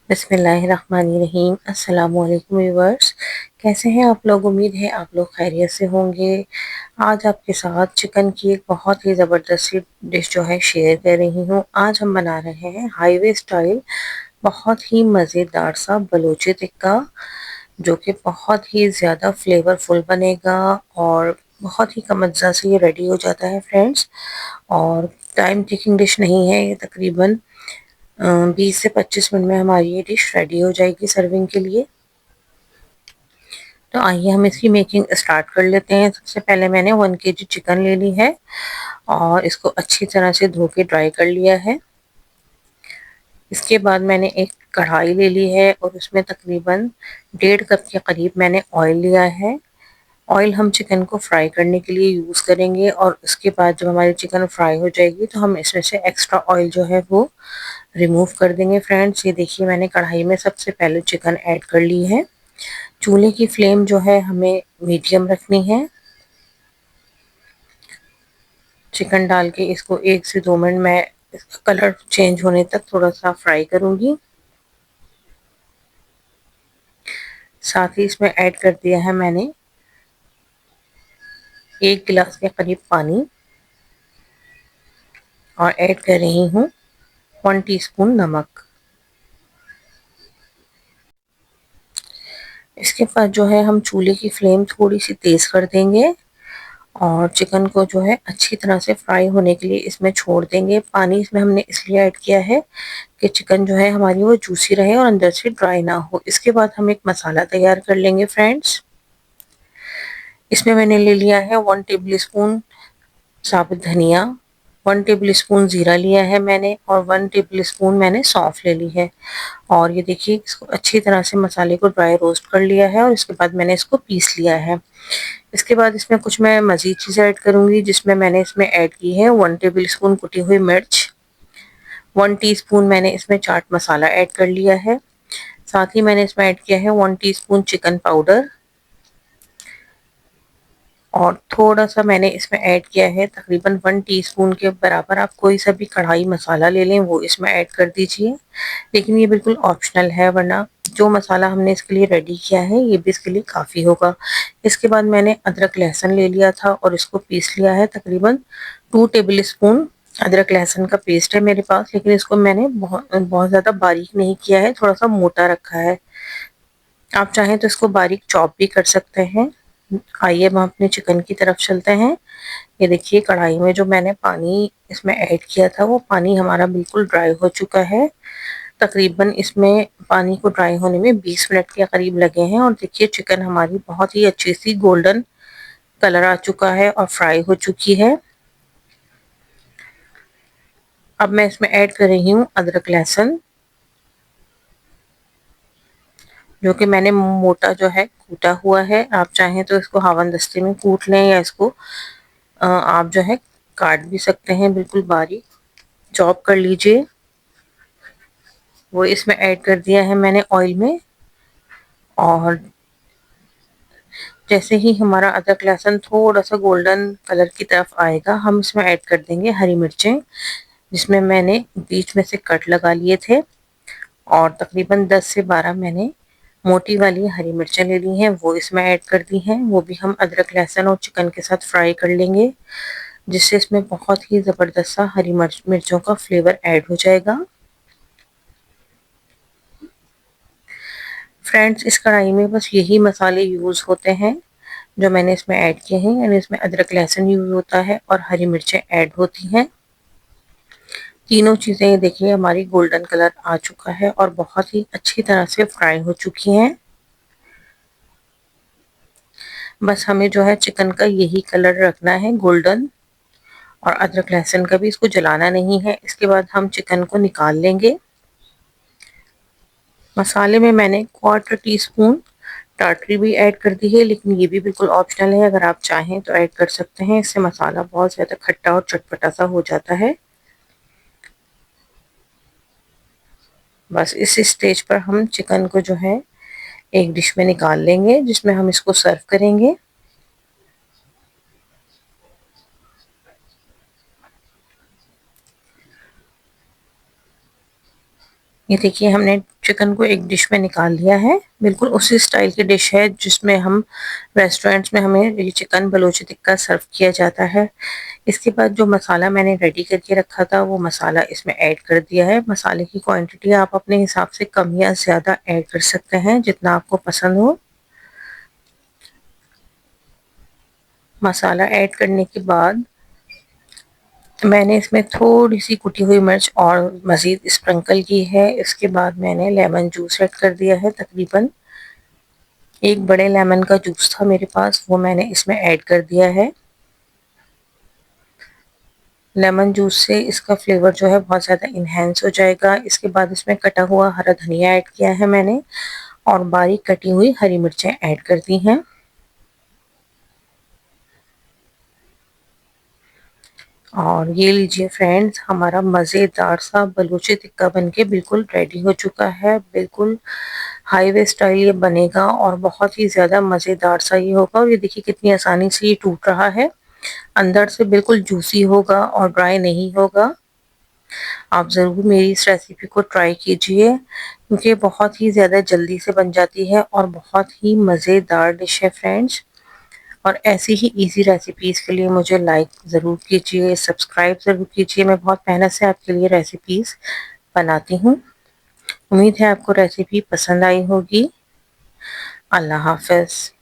बिस्मिल्लाहिर्रहमानिर्रहीम। अस्सलामुअलैकुम व्यूअर्स, कैसे हैं आप लोग? उम्मीद है आप लोग खैरियत से होंगे। आज आपके साथ चिकन की एक बहुत ही ज़बरदस्त सी डिश जो है शेयर कर रही हूँ। आज हम बना रहे हैं हाईवे स्टाइल बहुत ही मज़ेदार सा बलूची टिक्का, जो कि बहुत ही ज़्यादा फ्लेवरफुल बनेगा और बहुत ही कम अज्जा से ये रेडी हो जाता है फ्रेंड्स। और टाइम टेकिंग डिश नहीं है ये, तकरीबन 20 से 25 मिनट में हमारी ये डिश रेडी हो जाएगी सर्विंग के लिए। तो आइए हम इसकी मेकिंग स्टार्ट कर लेते हैं। सबसे पहले मैंने 1 kg चिकन ले ली है और इसको अच्छी तरह से धो के ड्राई कर लिया है। इसके बाद मैंने एक कढ़ाई ले ली है और उसमें तकरीबन 1.5 कप के करीब मैंने ऑयल लिया है। ऑयल हम चिकन को फ्राई करने के लिए यूज़ करेंगे और उसके बाद जब हमारी चिकन फ्राई हो जाएगी तो हम इसमें से एक्स्ट्रा ऑयल जो है वो रिमूव कर देंगे फ्रेंड्स। ये देखिए मैंने कढ़ाई में सबसे पहले चिकन ऐड कर ली है। चूल्हे की फ्लेम जो है हमें मीडियम रखनी है। चिकन डाल के इसको 1 से 2 मिनट मैं इसका कलर चेंज होने तक थोड़ा सा फ्राई करूंगी। साथ ही इसमें ऐड कर दिया है मैंने 1 गिलास के करीब पानी और ऐड कर रही हूँ 1 टीस्पून नमक। इसके बाद जो है हम चूल्हे की फ्लेम थोड़ी सी तेज कर देंगे और चिकन को जो है अच्छी तरह से फ्राई होने के लिए इसमें छोड़ देंगे। पानी इसमें हमने इसलिए ऐड किया है कि चिकन जो है हमारी वो जूसी रहे और अंदर से ड्राई ना हो। इसके बाद हम एक मसाला तैयार कर लेंगे फ्रेंड्स। इसमें मैंने ले लिया है 1 टेबल स्पून साबुत धनिया, 1 टेबल स्पून जीरा लिया है मैंने और 1 टेबल स्पून मैंने सौंफ ले ली है। और ये देखिए इसको अच्छी तरह से मसाले को ड्राई रोस्ट कर लिया है और इसके बाद मैंने इसको पीस लिया है। इसके बाद इसमें कुछ मैं मज़ीद चीज़ें ऐड करूँगी, जिसमें मैंने इसमें ऐड की है 1 टेबल स्पून कुटी हुई मिर्च, 1 टीस्पून मैंने इसमें चाट मसाला ऐड कर लिया है। साथ ही मैंने इसमें ऐड किया है 1 टीस्पून चिकन पाउडर और थोड़ा सा मैंने इसमें ऐड किया है तकरीबन 1 टीस्पून के बराबर। आप कोई सा भी कढ़ाई मसाला ले लें वो इसमें ऐड कर दीजिए, लेकिन ये बिल्कुल ऑप्शनल है, वरना जो मसाला हमने इसके लिए रेडी किया है ये भी इसके लिए काफ़ी होगा। इसके बाद मैंने अदरक लहसुन ले लिया था और इसको पीस लिया है। तकरीबन 2 टेबल स्पून अदरक लहसुन का पेस्ट है मेरे पास, लेकिन इसको मैंने बहुत बहुत ज़्यादा बारीक नहीं किया है, थोड़ा सा मोटा रखा है। आप चाहें तो इसको बारीक चॉप भी कर सकते हैं। आइए हम अपने चिकन की तरफ चलते हैं। ये देखिए कढ़ाई में जो मैंने पानी इसमें ऐड किया था वो पानी हमारा बिल्कुल ड्राई हो चुका है। तकरीबन इसमें पानी को ड्राई होने में 20 मिनट के करीब लगे हैं और देखिए चिकन हमारी बहुत ही अच्छी सी गोल्डन कलर आ चुका है और फ्राई हो चुकी है। अब मैं इसमें ऐड कर रही हूँ अदरक लहसुन, जो कि मैंने मोटा जो है कूटा हुआ है। आप चाहें तो इसको हावन दस्ते में कूट लें या इसको आप जो है काट भी सकते हैं, बिल्कुल बारीक चॉप कर लीजिए। वो इसमें ऐड कर दिया है मैंने ऑयल में और जैसे ही हमारा अदरक लहसुन थोड़ा सा गोल्डन कलर की तरफ आएगा हम इसमें ऐड कर देंगे हरी मिर्चें, जिसमें मैंने बीच में से कट लगा लिए थे और तकरीबन 10 से 12 मैंने मोटी वाली हरी मिर्चें ले ली हैं, वो इसमें ऐड कर दी हैं। वो भी हम अदरक लहसुन और चिकन के साथ फ्राई कर लेंगे, जिससे इसमें बहुत ही ज़बरदस्त सा हरी मिर्चों का फ्लेवर ऐड हो जाएगा। फ्रेंड्स इस कढ़ाई में बस यही मसाले यूज़ होते हैं जो मैंने इसमें ऐड किए हैं, यानी इसमें अदरक लहसुन यूज़ होता है और हरी मिर्चें ऐड होती हैं। तीनों चीज़ें ये देखिए हमारी गोल्डन कलर आ चुका है और बहुत ही अच्छी तरह से फ्राई हो चुकी हैं। बस हमें जो है चिकन का यही कलर रखना है गोल्डन, और अदरक लहसुन का भी इसको जलाना नहीं है। इसके बाद हम चिकन को निकाल लेंगे। मसाले में मैंने 1/4 टीस्पून टाटरी भी ऐड कर दी है, लेकिन ये भी बिल्कुल ऑप्शनल है, अगर आप चाहें तो ऐड कर सकते हैं। इससे मसाला बहुत ज़्यादा खट्टा और चटपटा सा हो जाता है। बस इस स्टेज पर हम चिकन को जो है एक डिश में निकाल लेंगे, जिसमें हम इसको सर्व करेंगे। ये देखिए हमने चिकन को एक डिश में निकाल लिया है। बिल्कुल उसी स्टाइल की डिश है जिसमें हम रेस्टोरेंट्स में हमें ये चिकन बलूची टिक्का सर्व किया जाता है। इसके बाद जो मसाला मैंने रेडी करके रखा था वो मसाला इसमें ऐड कर दिया है। मसाले की क्वांटिटी आप अपने हिसाब से कम या ज़्यादा ऐड कर सकते हैं जितना आपको पसंद हो। मसाला ऐड करने के बाद मैंने इसमें थोड़ी सी कुटी हुई मिर्च और मज़ीद स्प्रिंकल की है। इसके बाद मैंने लेमन जूस ऐड कर दिया है। तकरीबन एक बड़े लेमन का जूस था मेरे पास, वो मैंने इसमें ऐड कर दिया है। लेमन जूस से इसका फ्लेवर जो है बहुत ज़्यादा इन्हेंस हो जाएगा। इसके बाद इसमें कटा हुआ हरा धनिया ऐड किया है मैंने और बारीक कटी हुई हरी मिर्चें ऐड कर दी हैं। और ये लीजिए फ्रेंड्स, हमारा मज़ेदार सा बलूची टिक्का बनके बिल्कुल रेडी हो चुका है। बिल्कुल हाईवे स्टाइल ये बनेगा और बहुत ही ज़्यादा मज़ेदार सा ये होगा। और ये देखिए कितनी आसानी से ये टूट रहा है, अंदर से बिल्कुल जूसी होगा और ड्राई नहीं होगा। आप ज़रूर मेरी इस रेसिपी को ट्राई कीजिए क्योंकि बहुत ही ज़्यादा जल्दी से बन जाती है और बहुत ही मज़ेदार डिश है फ्रेंड्स। और ऐसी ही इजी रेसिपीज़ के लिए मुझे लाइक ज़रूर कीजिए, सब्सक्राइब ज़रूर कीजिए। मैं बहुत मेहनत से आपके लिए रेसिपीज़ बनाती हूँ। उम्मीद है आपको रेसिपी पसंद आई होगी। अल्लाह हाफ़िज़।